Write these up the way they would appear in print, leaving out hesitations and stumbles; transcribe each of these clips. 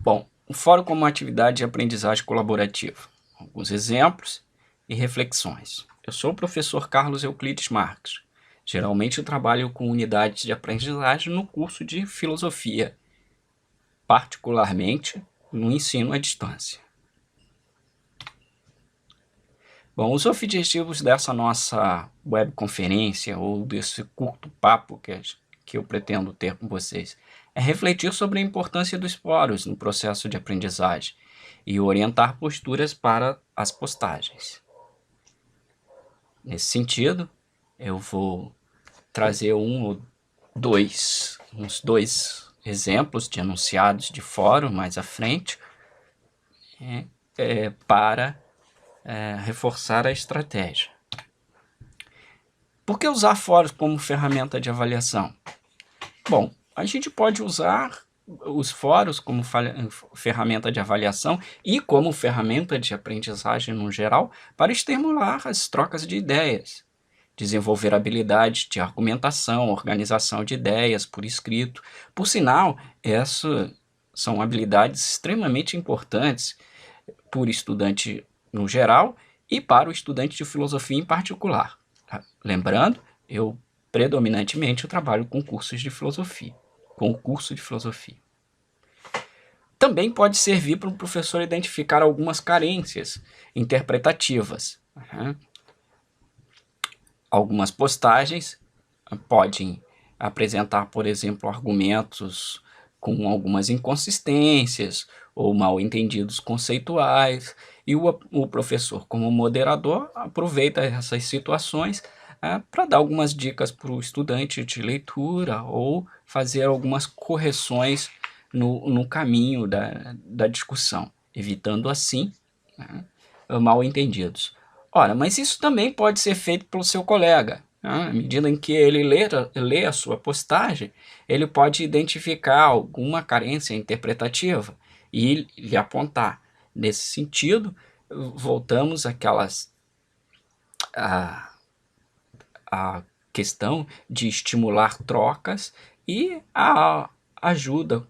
Bom, o fórum como atividade de aprendizagem colaborativa. Alguns exemplos e reflexões. Eu sou o professor Carlos Euclides Marques. Geralmente eu trabalho com unidades de aprendizagem no curso de filosofia, particularmente no ensino à distância. Bom, os objetivos dessa nossa webconferência ou desse curto papo que eu pretendo ter com vocês é refletir sobre a importância dos fóruns no processo de aprendizagem e orientar posturas para as postagens. Nesse sentido, eu vou trazer uns dois exemplos de enunciados de fórum mais à frente para reforçar a estratégia. Por que usar fóruns como ferramenta de avaliação? Bom, a gente pode usar os fóruns como ferramenta de avaliação e como ferramenta de aprendizagem no geral para estimular as trocas de ideias, desenvolver habilidades de argumentação, organização de ideias por escrito. Por sinal, essas são habilidades extremamente importantes para o estudante no geral e para o estudante de filosofia em particular. Lembrando, eu predominantemente trabalho com cursos de filosofia, com o curso de filosofia. Também pode servir para o professor identificar algumas carências interpretativas. Algumas postagens podem apresentar, por exemplo, argumentos com algumas inconsistências ou mal entendidos conceituais, e o professor, como moderador, aproveita essas situações para dar algumas dicas para o estudante de leitura ou fazer algumas correções no caminho da discussão, evitando assim mal entendidos. Ora, mas isso também pode ser feito pelo seu colega. À medida em que ele lê a sua postagem, ele pode identificar alguma carência interpretativa e lhe apontar. Nesse sentido, voltamos à questão de estimular trocas e a ajuda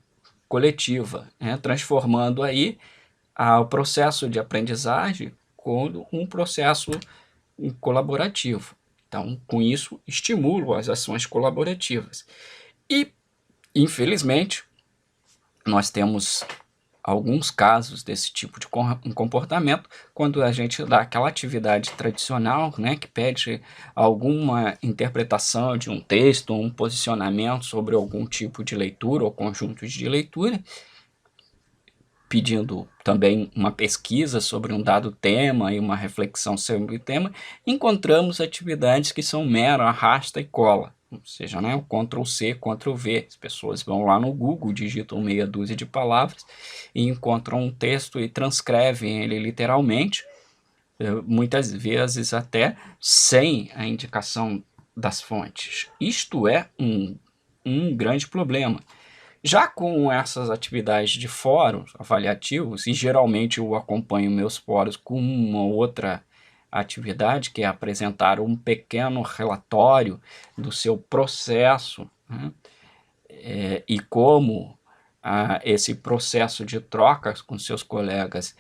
coletiva, transformando aí o processo de aprendizagem como um processo colaborativo. Então, com isso, estimulo as ações colaborativas. E, infelizmente, nós temos alguns casos desse tipo de comportamento quando a gente dá aquela atividade tradicional, que pede alguma interpretação de um texto ou um posicionamento sobre algum tipo de leitura ou conjuntos de leitura, pedindo também uma pesquisa sobre um dado tema e uma reflexão sobre o tema, encontramos atividades que são mero arrasta e cola, ou seja, o Ctrl+C, Ctrl+V. As pessoas vão lá no Google, digitam meia dúzia de palavras e encontram um texto e transcrevem ele literalmente, muitas vezes até sem a indicação das fontes. Isto é um grande problema. Já com essas atividades de fóruns avaliativos, e geralmente eu acompanho meus fóruns com uma outra atividade, que é apresentar um pequeno relatório do seu processo, e como esse processo de trocas com seus colegas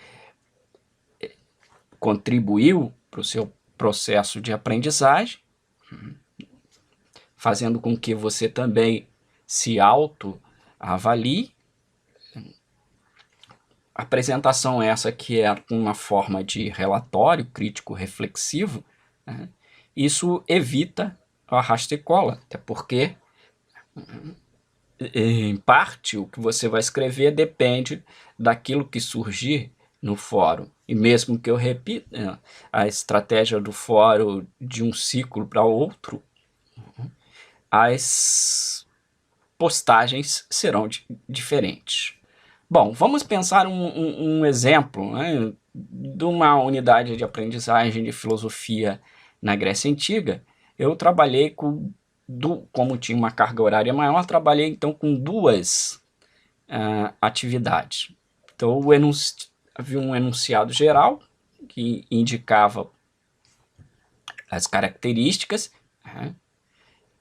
contribuiu para o seu processo de aprendizagem, fazendo com que você também se autoavalie. Apresentação essa que é uma forma de relatório crítico reflexivo, isso evita o arrasta e cola, até porque, em parte, o que você vai escrever depende daquilo que surgir no fórum. E mesmo que eu repita a estratégia do fórum de um ciclo para outro, as postagens serão diferentes. Bom, vamos pensar um exemplo de uma unidade de aprendizagem de filosofia na Grécia Antiga. Eu trabalhei como tinha uma carga horária maior, trabalhei então com duas atividades. Então, havia um enunciado geral que indicava as características.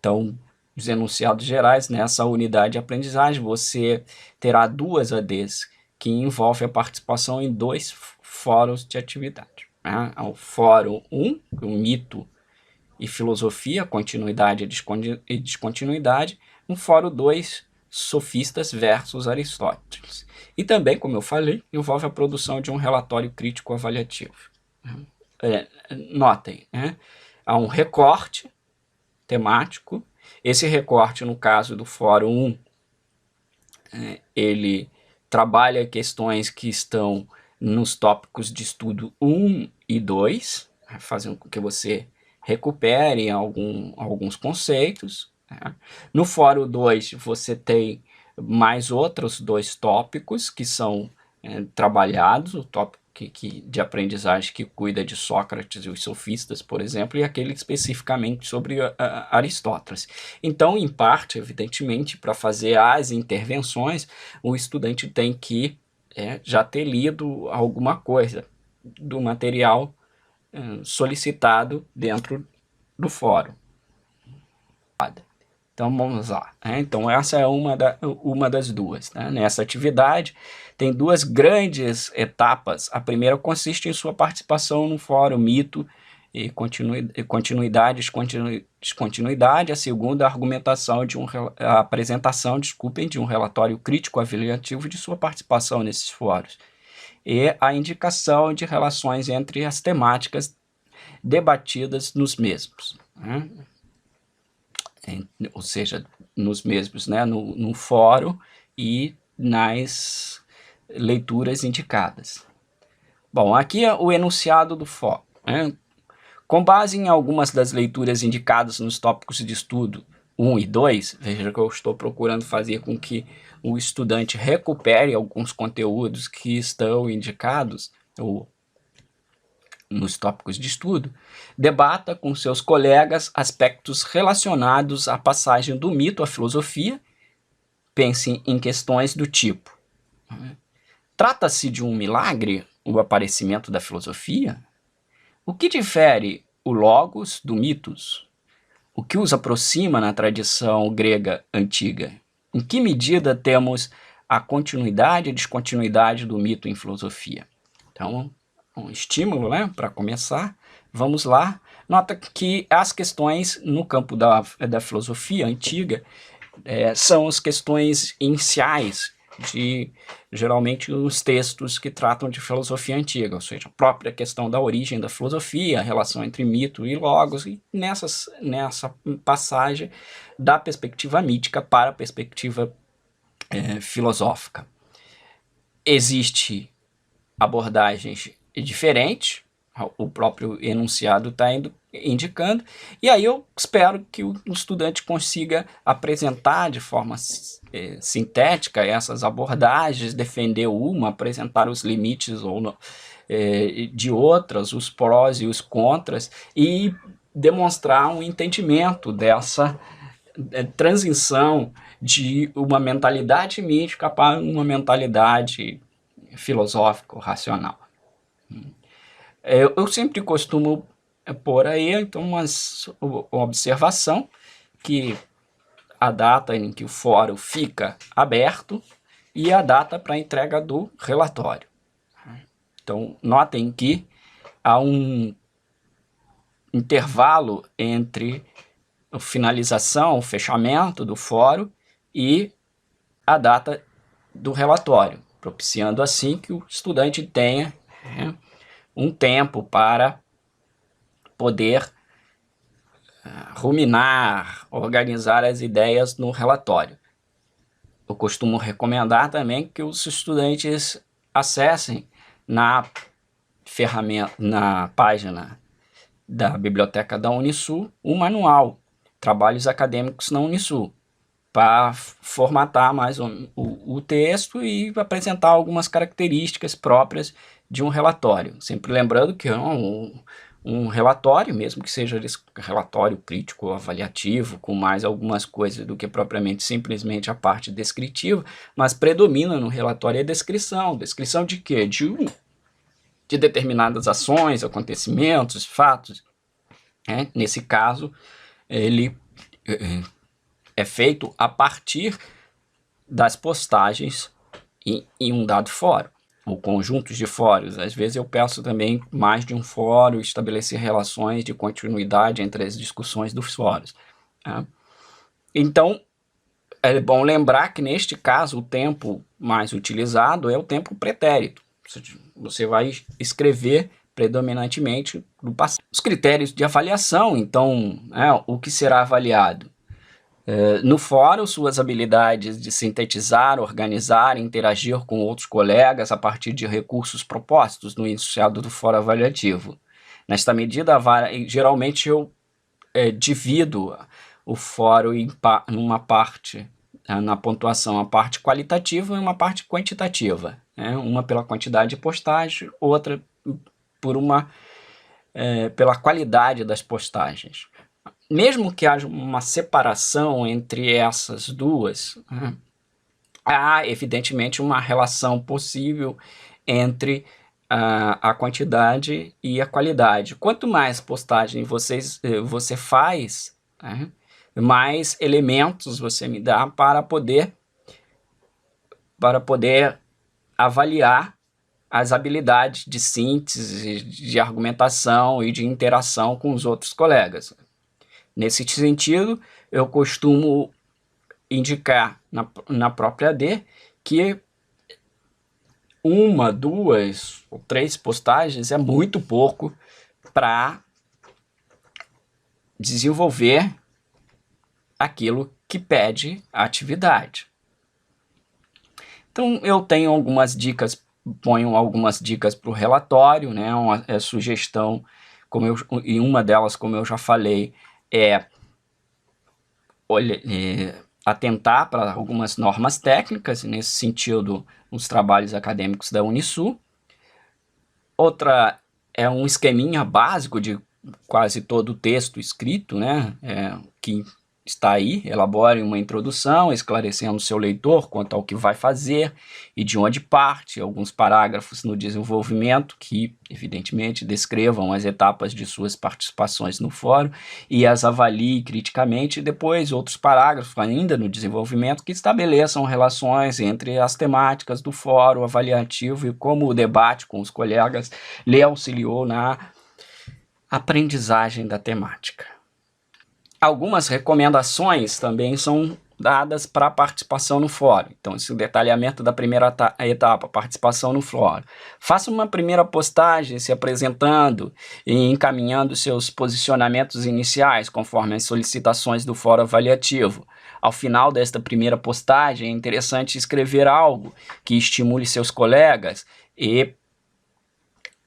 Então, os enunciados gerais, nessa unidade de aprendizagem, você terá duas ADs que envolve a participação em 2 fóruns de atividade, né? O Fórum 1, o Mito e Filosofia, Continuidade e Descontinuidade, o Fórum 2, Sofistas versus Aristóteles. E também, como eu falei, envolve a produção de um relatório crítico avaliativo. Notem, né? Há um recorte temático. Esse recorte, no caso do Fórum 1, ele trabalha questões que estão nos tópicos de estudo 1 e 2, fazendo com que você recupere alguns conceitos. Né? No Fórum 2, você tem mais outros 2 tópicos que são trabalhados, o tópico de aprendizagem que cuida de Sócrates e os sofistas, por exemplo, e aquele especificamente sobre Aristóteles. Então, em parte, evidentemente, para fazer as intervenções, o estudante tem que já ter lido alguma coisa do material solicitado dentro do fórum. Então vamos lá. Então essa é uma das duas. Né? Nessa atividade tem 2 grandes etapas. A primeira consiste em sua participação no fórum Mito e Continuidade e Descontinuidade. A segunda, a argumentação a apresentação, de um relatório crítico avaliativo de sua participação nesses fóruns. E a indicação de relações entre as temáticas debatidas nos mesmos. Né? Ou seja, nos mesmos, né, no fórum e nas leituras indicadas. Bom, aqui é o enunciado do fórum. Né? Com base em algumas das leituras indicadas nos tópicos de estudo 1 e 2, veja que eu estou procurando fazer com que o estudante recupere alguns conteúdos que estão indicados, ou nos tópicos de estudo, debata com seus colegas aspectos relacionados à passagem do mito à filosofia. Pense em questões do tipo: trata-se de um milagre o aparecimento da filosofia? O que difere o logos do mitos? O que os aproxima na tradição grega antiga? Em que medida temos a continuidade e descontinuidade do mito em filosofia? Então, um estímulo, né, para começar. Vamos lá. Nota que as questões no campo da filosofia antiga são as questões iniciais de, geralmente, os textos que tratam de filosofia antiga, ou seja, a própria questão da origem da filosofia, a relação entre mito e logos, e nessa passagem da perspectiva mítica para a perspectiva filosófica. Existe abordagens diferentes, o próprio enunciado está indicando, e aí eu espero que o estudante consiga apresentar de forma sintética essas abordagens, defender uma, apresentar os limites ou não, de outras, os prós e os contras, e demonstrar um entendimento dessa transição de uma mentalidade mística para uma mentalidade filosófico-racional. Eu sempre costumo pôr aí, então, uma observação que a data em que o fórum fica aberto e a data para a entrega do relatório. Então, notem que há um intervalo entre a finalização, o fechamento do fórum e a data do relatório, propiciando assim que o estudante tenha um tempo para poder ruminar, organizar as ideias no relatório. Eu costumo recomendar também que os estudantes acessem na página da biblioteca da Unisul o manual Trabalhos Acadêmicos na Unisul, para formatar mais o texto e apresentar algumas características próprias de um relatório. Sempre lembrando que um relatório, mesmo que seja relatório crítico ou avaliativo, com mais algumas coisas do que propriamente simplesmente a parte descritiva, mas predomina no relatório a descrição. Descrição de quê? De determinadas ações, acontecimentos, fatos. Nesse caso, ele é feito a partir das postagens em um dado fórum, ou conjuntos de fóruns. Às vezes eu peço também mais de um fórum, estabelecer relações de continuidade entre as discussões dos fóruns. Tá? Então, é bom lembrar que neste caso o tempo mais utilizado é o tempo pretérito. Você vai escrever predominantemente no passado. Os critérios de avaliação, então, o que será avaliado? No fórum, suas habilidades de sintetizar, organizar, interagir com outros colegas a partir de recursos propostos no enunciado do fórum avaliativo. Nesta medida, geralmente eu divido o fórum em uma parte, na pontuação, a parte qualitativa e uma parte quantitativa. Uma pela quantidade de postagem, outra pela qualidade das postagens. Mesmo que haja uma separação entre essas duas, há evidentemente uma relação possível entre a quantidade e a qualidade. Quanto mais postagem você faz, mais elementos você me dá para poder avaliar as habilidades de síntese, de argumentação e de interação com os outros colegas. Nesse sentido, eu costumo indicar na própria AD que 1, 2 ou 3 postagens é muito pouco para desenvolver aquilo que pede a atividade. Então, eu tenho algumas dicas, ponho algumas dicas para o relatório, uma sugestão, e uma delas, como eu já falei, atentar para algumas normas técnicas, nesse sentido, os trabalhos acadêmicos da Unisul. Outra é um esqueminha básico de quase todo o texto escrito, que está aí. Elabore uma introdução, esclarecendo o seu leitor quanto ao que vai fazer e de onde parte, alguns parágrafos no desenvolvimento que, evidentemente, descrevam as etapas de suas participações no fórum e as avalie criticamente, e depois outros parágrafos ainda no desenvolvimento que estabeleçam relações entre as temáticas do fórum avaliativo e como o debate com os colegas lhe auxiliou na aprendizagem da temática. Algumas recomendações também são dadas para a participação no fórum. Então, esse detalhamento da primeira etapa, participação no fórum. Faça uma primeira postagem se apresentando e encaminhando seus posicionamentos iniciais, conforme as solicitações do fórum avaliativo. Ao final desta primeira postagem, é interessante escrever algo que estimule seus colegas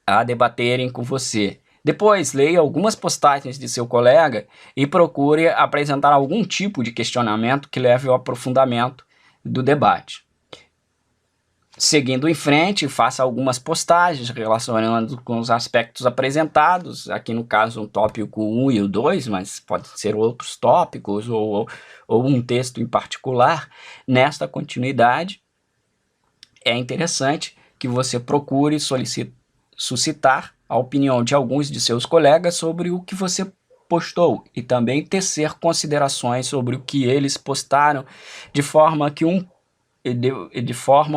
a debaterem com você. Depois, leia algumas postagens de seu colega e procure apresentar algum tipo de questionamento que leve ao aprofundamento do debate. Seguindo em frente, faça algumas postagens relacionando com os aspectos apresentados, aqui no caso um tópico 1 e o 2, mas pode ser outros tópicos ou um texto em particular. Nesta continuidade, é interessante que você procure suscitar a opinião de alguns de seus colegas sobre o que você postou e também tecer considerações sobre o que eles postaram de forma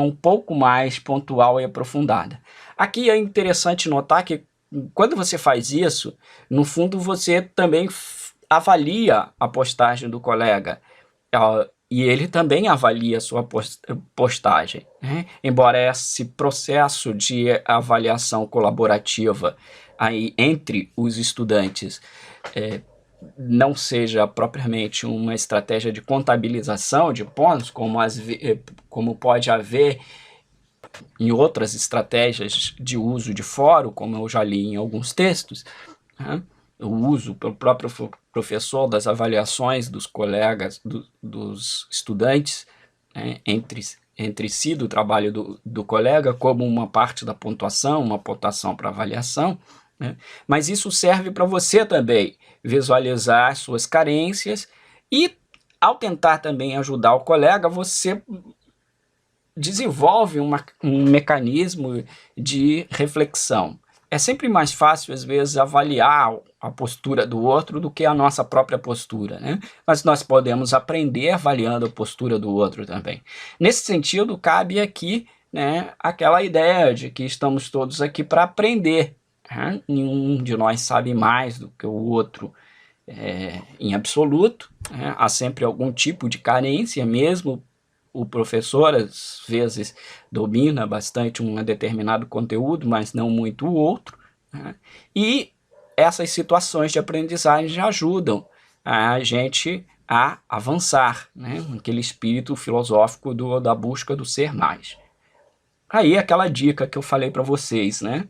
um pouco mais pontual e aprofundada. Aqui é interessante notar que quando você faz isso, no fundo você também avalia a postagem do colega, e ele também avalia a sua postagem. Embora esse processo de avaliação colaborativa aí entre os estudantes não seja propriamente uma estratégia de contabilização de pontos, como pode haver em outras estratégias de uso de fórum, como eu já li em alguns textos, o uso pelo próprio professor das avaliações dos colegas, dos estudantes, entre si, do trabalho do colega, como uma parte da pontuação, uma pontuação para avaliação, mas isso serve para você também visualizar suas carências e, ao tentar também ajudar o colega, você desenvolve um mecanismo de reflexão. É sempre mais fácil, às vezes, avaliar a postura do outro do que a nossa própria postura, né? Mas nós podemos aprender avaliando a postura do outro também. Nesse sentido, cabe aqui, né, aquela ideia de que estamos todos aqui para aprender. Né? Nenhum de nós sabe mais do que o outro em absoluto. Né? Há sempre algum tipo de carência, mesmo o professor às vezes domina bastante um determinado conteúdo, mas não muito o outro, né? E essas situações de aprendizagem ajudam a gente a avançar, né? Aquele espírito filosófico da busca do ser mais. Aí aquela dica que eu falei para vocês, né?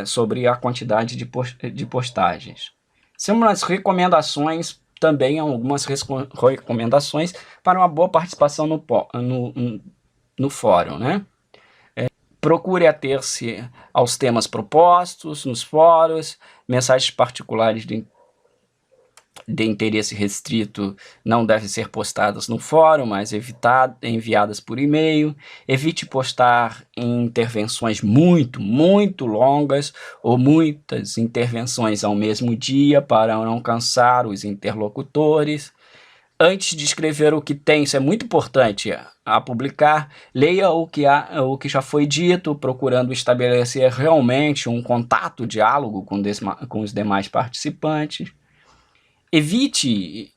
Sobre a quantidade de postagens. São umas recomendações também, algumas recomendações para uma boa participação no fórum, né? Procure ater-se aos temas propostos nos fóruns, mensagens particulares de interesse restrito não devem ser postadas no fórum, mas enviadas por e-mail. Evite postar em intervenções muito longas ou muitas intervenções ao mesmo dia para não cansar os interlocutores. Antes de escrever o que tem, isso é muito importante, a publicar, leia o que já foi dito, procurando estabelecer realmente um contato, diálogo com os demais participantes. Evite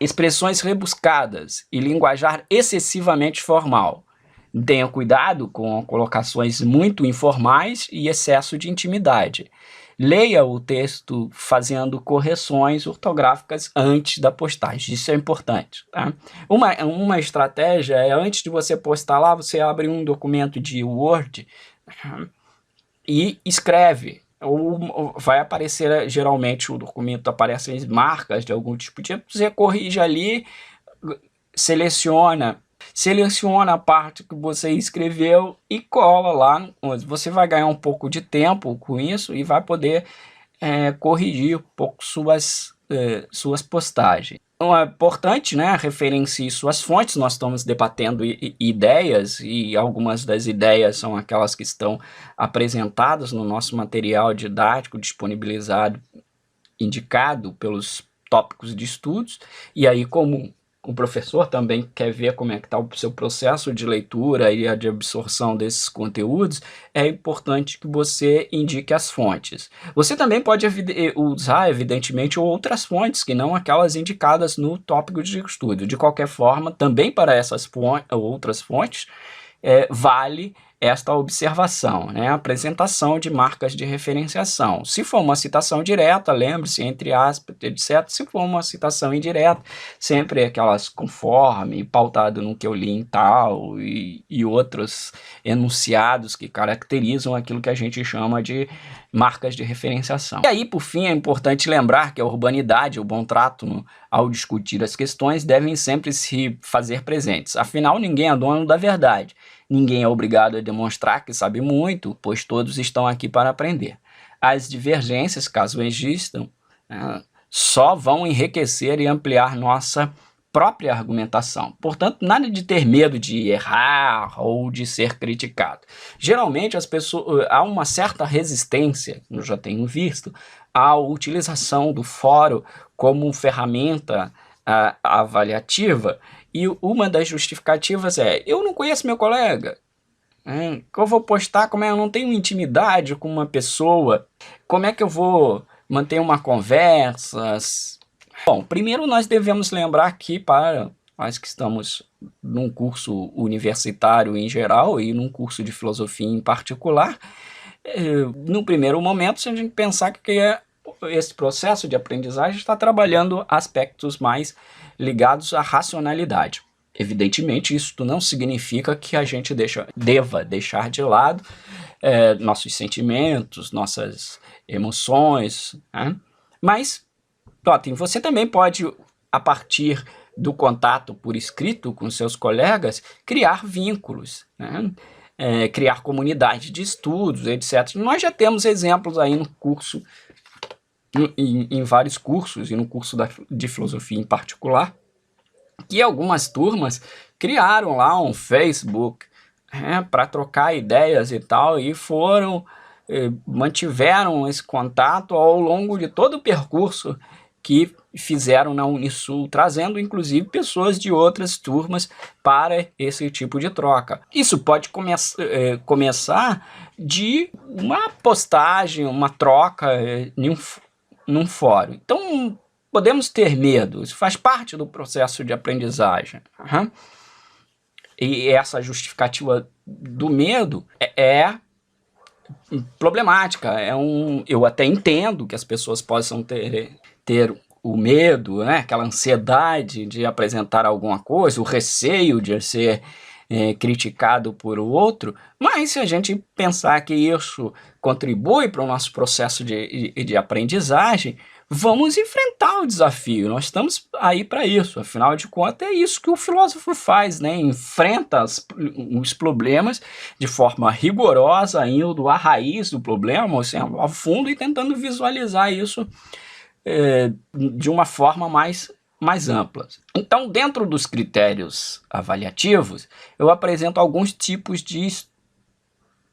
expressões rebuscadas e linguajar excessivamente formal. Tenha cuidado com colocações muito informais e excesso de intimidade. Leia o texto fazendo correções ortográficas antes da postagem. Isso é importante. Tá? Uma estratégia é, antes de você postar lá, você abre um documento de Word e escreve. Ou vai aparecer, geralmente o documento aparecem marcas de algum tipo de... Você corrige ali, seleciona a parte que você escreveu e cola lá. Você vai ganhar um pouco de tempo com isso e vai poder corrigir um pouco suas postagens. Então é importante, né, referencie suas fontes. Nós estamos debatendo ideias e algumas das ideias são aquelas que estão apresentadas no nosso material didático disponibilizado, indicado pelos tópicos de estudos. E aí, como o professor também quer ver como é que está o seu processo de leitura e de absorção desses conteúdos, é importante que você indique as fontes. Você também pode usar, evidentemente, outras fontes, que não aquelas indicadas no tópico de estudo. De qualquer forma, também para essas outras fontes, vale esta observação, né? Apresentação de marcas de referenciação. Se for uma citação direta, lembre-se, entre aspas, etc. Se for uma citação indireta, sempre aquelas conforme, pautado no que eu li em tal, e outros enunciados que caracterizam aquilo que a gente chama de marcas de referenciação. E aí, por fim, é importante lembrar que a urbanidade, o bom trato ao discutir as questões, devem sempre se fazer presentes. Afinal, ninguém é dono da verdade. Ninguém é obrigado a demonstrar que sabe muito, pois todos estão aqui para aprender. As divergências, caso existam, só vão enriquecer e ampliar nossa própria argumentação. Portanto, nada de ter medo de errar ou de ser criticado. Geralmente, há uma certa resistência, eu já tenho visto, à utilização do fórum como ferramenta avaliativa. E uma das justificativas é: eu não conheço meu colega, que eu vou postar, como eu não tenho intimidade com uma pessoa, como é que eu vou manter uma conversa? Bom, primeiro nós devemos lembrar que para nós que estamos num curso universitário em geral e num curso de filosofia em particular, no primeiro momento, se a gente pensar que esse processo de aprendizagem está trabalhando aspectos mais ligados à racionalidade. Evidentemente, isso não significa que a gente deva deixar de lado nossos sentimentos, nossas emoções, né? Mas, notem, você também pode, a partir do contato por escrito com seus colegas, criar vínculos, né? Criar comunidade de estudos, etc. Nós já temos exemplos aí no curso, em vários cursos, e no curso de filosofia em particular, que algumas turmas criaram lá um Facebook para trocar ideias e tal, e foram mantiveram esse contato ao longo de todo o percurso que fizeram na Unisul, trazendo inclusive pessoas de outras turmas para esse tipo de troca. Isso pode começar de uma postagem, uma troca num fórum. Então, podemos ter medo, isso faz parte do processo de aprendizagem. Uhum. E essa justificativa do medo é problemática. Eu até entendo que as pessoas possam ter o medo, né? Aquela ansiedade de apresentar alguma coisa, o receio de ser criticado por outro, mas se a gente pensar que isso contribui para o nosso processo de aprendizagem, vamos enfrentar o desafio. Nós estamos aí para isso. Afinal de contas, é isso que o filósofo faz, né? Enfrenta os problemas de forma rigorosa, indo à raiz do problema, ou seja, ao fundo, e tentando visualizar isso de uma forma mais ampla. Então, dentro dos critérios avaliativos, eu apresento alguns tipos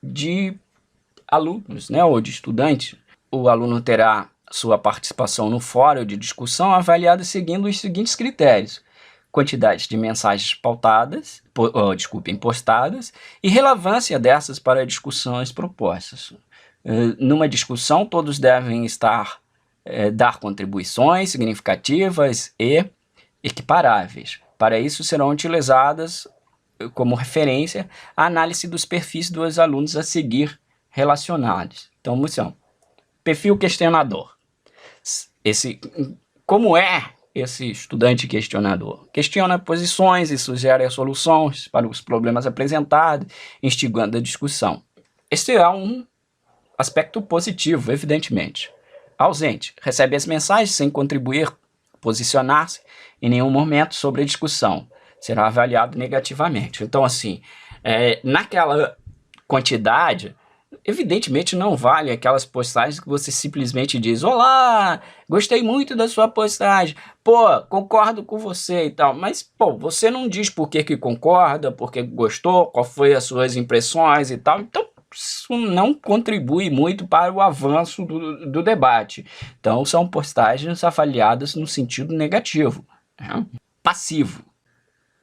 de alunos, né, ou de estudantes. O aluno terá sua participação no fórum de discussão avaliada seguindo os seguintes critérios: quantidade de mensagens postadas e relevância dessas para discussões propostas. Numa discussão, todos devem dar contribuições significativas e equiparáveis. Para isso, serão utilizadas como referência a análise dos perfis dos alunos a seguir relacionados. Então, perfil questionador. Como é esse estudante questionador? Questiona posições e sugere soluções para os problemas apresentados, instigando a discussão. Este é um aspecto positivo, evidentemente. Ausente. Recebe as mensagens sem contribuir, posicionar-se em nenhum momento sobre a discussão. Será avaliado negativamente. Então, assim, naquela quantidade, evidentemente não vale aquelas postagens que você simplesmente diz: olá, gostei muito da sua postagem, pô, concordo com você e tal. Mas, pô, você não diz por que concorda, por que gostou, qual foi as suas impressões e tal. Então, isso não contribui muito para o avanço do debate. Então, são postagens avaliadas no sentido negativo. Né? Passivo.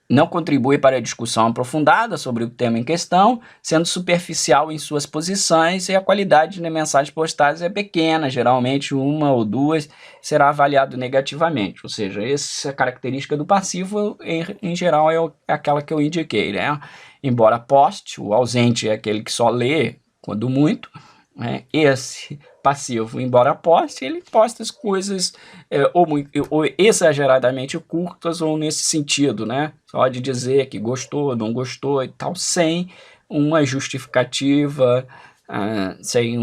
Não contribui para a discussão aprofundada sobre o tema em questão, sendo superficial em suas posições, e a qualidade de mensagens postadas é pequena, geralmente uma ou duas, será avaliado negativamente. Ou seja, essa característica do passivo, em geral, é aquela que eu indiquei, né? Embora poste, o ausente é aquele que só lê, quando muito, né? Esse passivo, embora poste, ele posta as coisas ou exageradamente curtas, ou nesse sentido, né? Só de dizer que gostou, não gostou e tal, sem uma justificativa, sem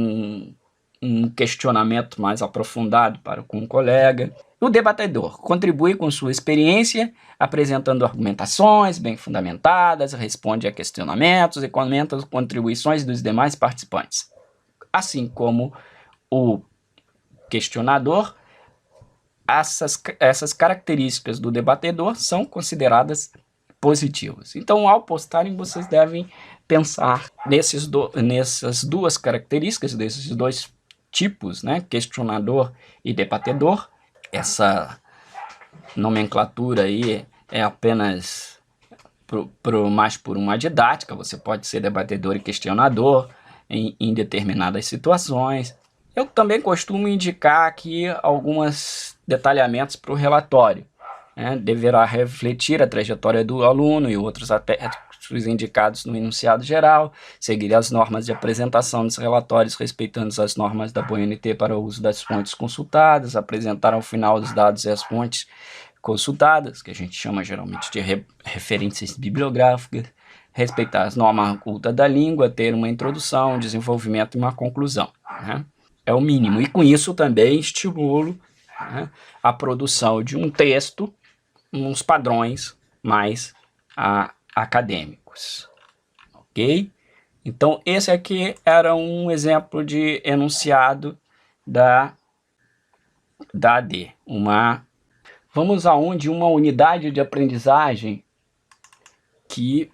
um questionamento mais aprofundado com o colega. O debatedor contribui com sua experiência, apresentando argumentações bem fundamentadas, responde a questionamentos e comenta as contribuições dos demais participantes. Assim como o questionador, essas características do debatedor são consideradas positivas. Então, ao postarem, vocês devem pensar nessas duas características, desses dois tipos, né? Questionador e debatedor. Essa nomenclatura aí é apenas mais por uma didática. Você pode ser debatedor e questionador em determinadas situações. Eu também costumo indicar aqui alguns detalhamentos para o relatório. Deverá refletir a trajetória do aluno e outros aspectos indicados no enunciado geral, seguir as normas de apresentação dos relatórios respeitando as normas da BNT para o uso das fontes consultadas, apresentar ao final os dados e as fontes consultadas, que a gente chama geralmente de referências bibliográficas, respeitar as normas cultas da língua, ter uma introdução, um desenvolvimento e uma conclusão. Né? É o mínimo. E com isso também estimulo, né, a produção de um texto, uns padrões mais acadêmicos. Ok? Então, esse aqui era um exemplo de enunciado da AD. Vamos aonde uma unidade de aprendizagem que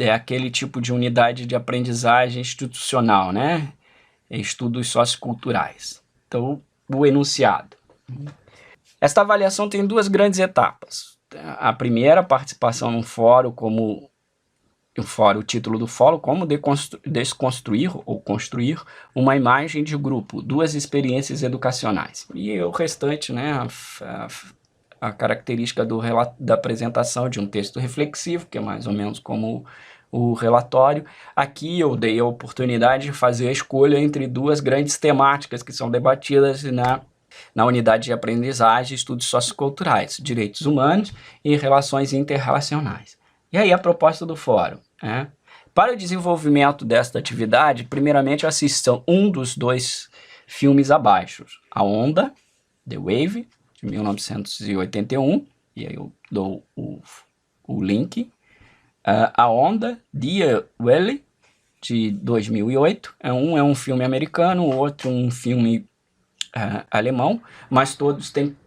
é aquele tipo de unidade de aprendizagem institucional, né? Estudos socioculturais. Então, o enunciado. Esta avaliação tem duas grandes etapas. A primeira, participação num fórum, o título do fórum, como desconstruir ou construir uma imagem de grupo, duas experiências educacionais. E o restante, né, a característica da apresentação de um texto reflexivo, que é mais ou menos como o relatório. Aqui eu dei a oportunidade de fazer a escolha entre duas grandes temáticas que são debatidas na unidade de aprendizagem e estudos socioculturais, direitos humanos e relações interrelacionais. E aí a proposta do fórum. Para o desenvolvimento desta atividade, primeiramente assistam um dos dois filmes abaixo. A Onda, The Wave, de 1981, e aí eu dou o link. A Onda, Dear Welle, de 2008. Um é um filme americano, o outro um filme alemão, mas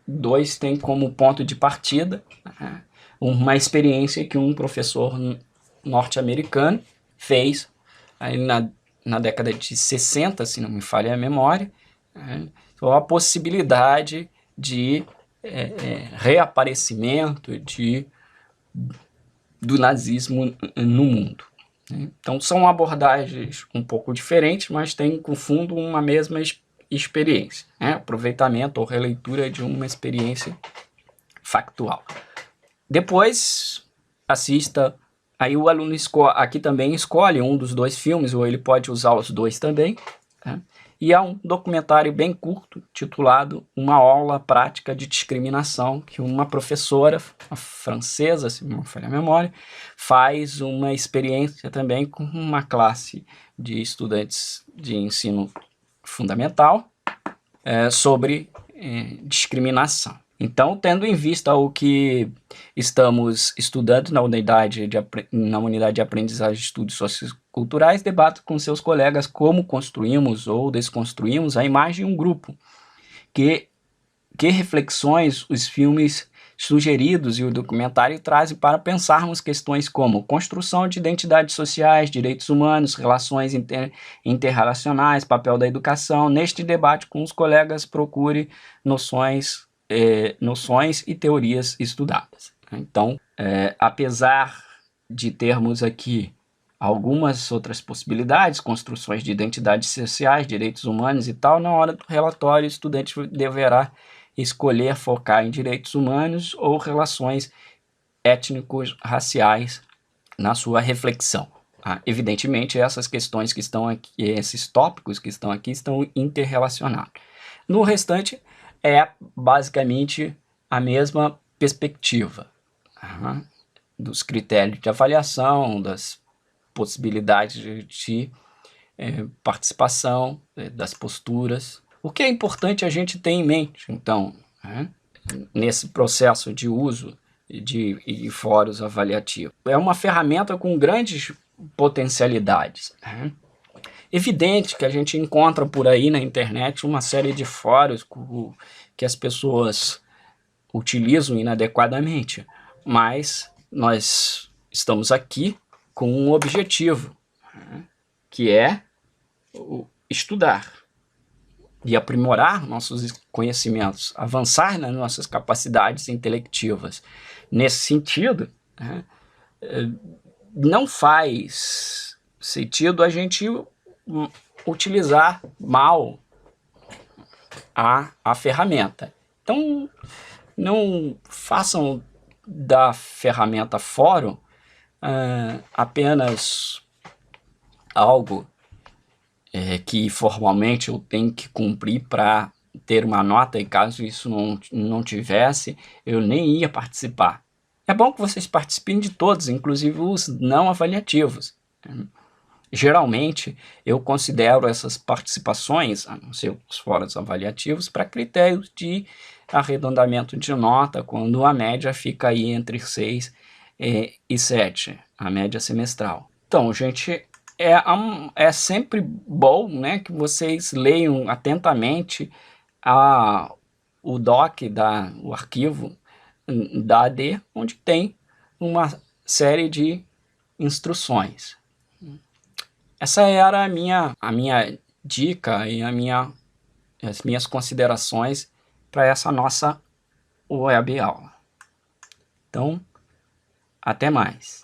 dois têm como ponto de partida uma experiência que um professor norte-americano fez aí na década de 60, se não me falha a memória, então, a possibilidade de reaparecimento do nazismo no mundo. Então são abordagens um pouco diferentes, mas têm com fundo uma mesma experiência, aproveitamento ou releitura de uma experiência factual. Depois assista, aí o aluno aqui também escolhe um dos dois filmes, ou ele pode usar os dois também, e há um documentário bem curto, titulado Uma Aula Prática de Discriminação, que uma professora, uma francesa, se não me falha a memória, faz uma experiência também com uma classe de estudantes de ensino fundamental sobre discriminação. Então, tendo em vista o que estamos estudando na unidade de aprendizagem de estudos socioculturais, debata com seus colegas como construímos ou desconstruímos a imagem de um grupo. Que reflexões os filmes sugeridos e o documentário trazem para pensarmos questões como construção de identidades sociais, direitos humanos, relações interrelacionais, papel da educação. Neste debate com os colegas, procure noções e teorias estudadas. Então, apesar de termos aqui algumas outras possibilidades, construções de identidades sociais, direitos humanos e tal, na hora do relatório o estudante deverá escolher focar em direitos humanos ou relações étnicos, raciais na sua reflexão. Evidentemente, essas questões que estão aqui, esses tópicos que estão aqui, estão interrelacionados. No restante, é basicamente a mesma perspectiva dos critérios de avaliação, das possibilidades de participação, das posturas. O que é importante a gente ter em mente, então, nesse processo de uso de fóruns avaliativos? É uma ferramenta com grandes potencialidades. Evidente que a gente encontra por aí na internet uma série de fóruns que as pessoas utilizam inadequadamente, mas nós estamos aqui com um objetivo, que é estudar e aprimorar nossos conhecimentos, avançar nas nossas capacidades intelectivas. Nesse sentido, não faz sentido a gente utilizar mal a ferramenta. Então, não façam da ferramenta fórum apenas algo que formalmente eu tenho que cumprir para ter uma nota, e caso isso não tivesse, eu nem ia participar. É bom que vocês participem de todos, inclusive os não avaliativos. Geralmente, eu considero essas participações, a não ser os fóruns avaliativos, para critérios de arredondamento de nota, quando a média fica aí entre 6 e 7, a média semestral. Então, gente, é sempre bom, né, que vocês leiam atentamente o doc, o arquivo da AD, onde tem uma série de instruções. Essa era a minha dica e as minhas considerações para essa nossa web aula. Então, até mais.